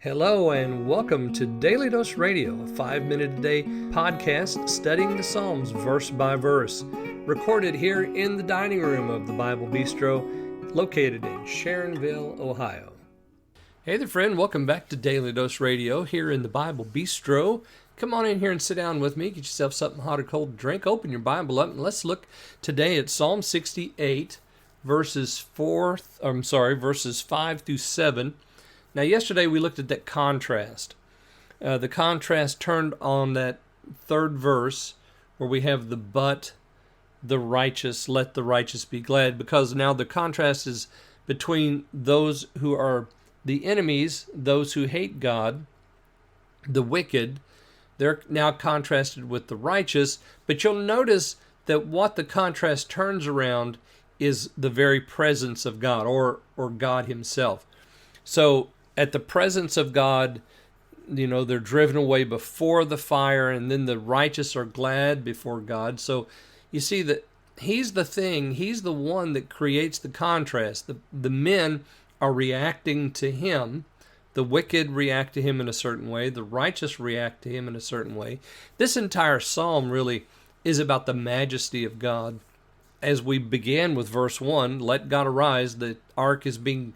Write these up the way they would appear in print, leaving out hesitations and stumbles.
Hello and welcome to Daily Dose Radio, a 5-minute-a-day podcast studying the Psalms verse by verse, recorded here in the dining room of the Bible Bistro, located in Sharonville, Ohio. Hey there, friend. Welcome back to Daily Dose Radio here in the Bible Bistro. Come on in here and sit down with me. Get yourself something hot or cold to drink. Open your Bible up and let's look today at Psalm 68, verses 5 through 7. Now, yesterday we looked at that contrast. The contrast turned on that third verse where we have the but the righteous, let the righteous be glad, because now the contrast is between those who are the enemies, those who hate God, the wicked. They're now contrasted with the righteous, but you'll notice that what the contrast turns around is the very presence of God, or God himself. So at the presence of God, they're driven away before the fire, and then the righteous are glad before God. So you see that he's the one that creates the contrast. The men are reacting to him. The wicked react to him in a certain way. The righteous react to him in a certain way. This entire psalm really is about the majesty of God. As we began with verse 1, let God arise, the ark is being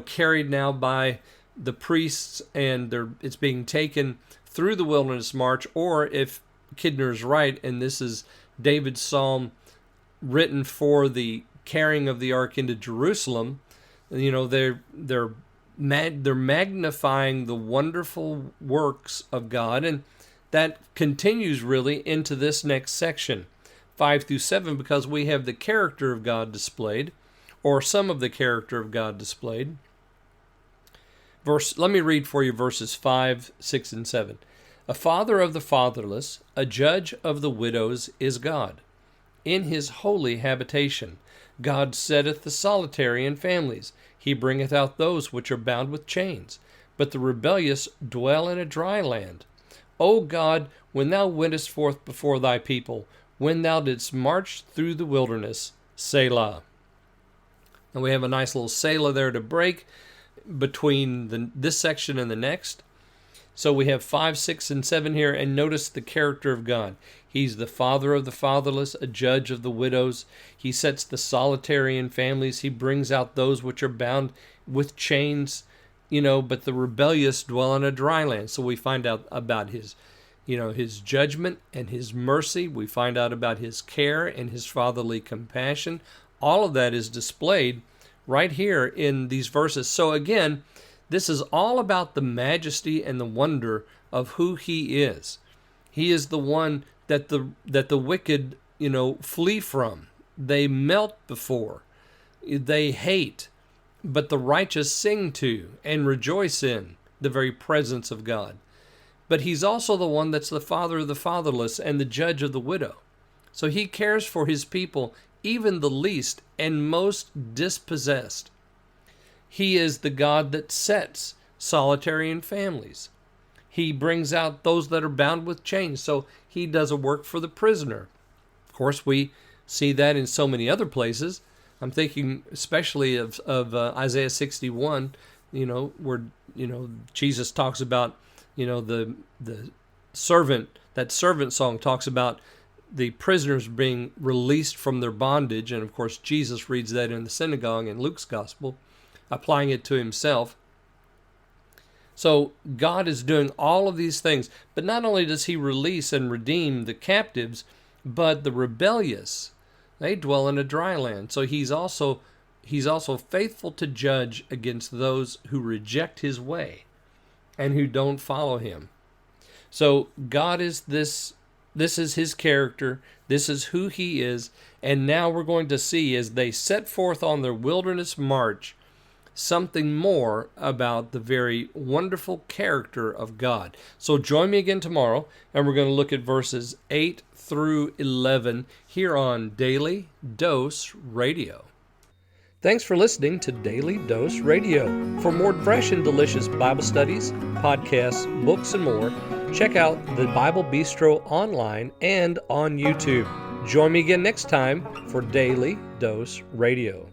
carried now by the priests, and it's being taken through the wilderness march, or if Kidner's right, and this is David's psalm written for the carrying of the ark into Jerusalem, they're magnifying the wonderful works of God, and that continues really into this next section, 5 through 7, because we have the character of God displayed, or some of the character of God displayed. Let me read for you verses 5, 6, and 7. A father of the fatherless, a judge of the widows is God. In his holy habitation, God setteth the solitary in families. He bringeth out those which are bound with chains. But the rebellious dwell in a dry land. O God, when thou wentest forth before thy people, when thou didst march through the wilderness, Selah. And we have a nice little Selah there to break between this section and the next. So we have 5, 6, and 7 here, and notice the character of God. He's the father of the fatherless, a judge of the widows. He sets the solitary in families. He brings out those which are bound with chains, but the rebellious dwell in a dry land. So we find out about his judgment and his mercy. We find out about his care and his fatherly compassion. All of that is displayed right here in these verses. So again, this is all about the majesty and the wonder of who he is. He is the one that the wicked, flee from. They melt before. They hate, but the righteous sing to and rejoice in the very presence of God. But he's also the one that's the father of the fatherless and the judge of the widow. So he cares for his people, even the least and most dispossessed. He is the God that sets solitary in families. He brings out those that are bound with chains. So he does a work for the prisoner. Of course, we see that in so many other places. I'm thinking especially of Isaiah 61, where, Jesus talks about, the servant, that servant song talks about the prisoners being released from their bondage. And of course, Jesus reads that in the synagogue in Luke's gospel, applying it to himself. So God is doing all of these things. But not only does he release and redeem the captives, but the rebellious, they dwell in a dry land. So he's also faithful to judge against those who reject his way and who don't follow him. So God is this is his character. This is who he is. And now we're going to see, as they set forth on their wilderness march, something more about the very wonderful character of God. So join me again tomorrow, and we're going to look at verses 8 through 11 here on Daily Dose Radio. Thanks for listening to Daily Dose Radio. For more fresh and delicious Bible studies, podcasts, books, and more, check out the Bible Bistro online and on YouTube. Join me again next time for Daily Dose Radio.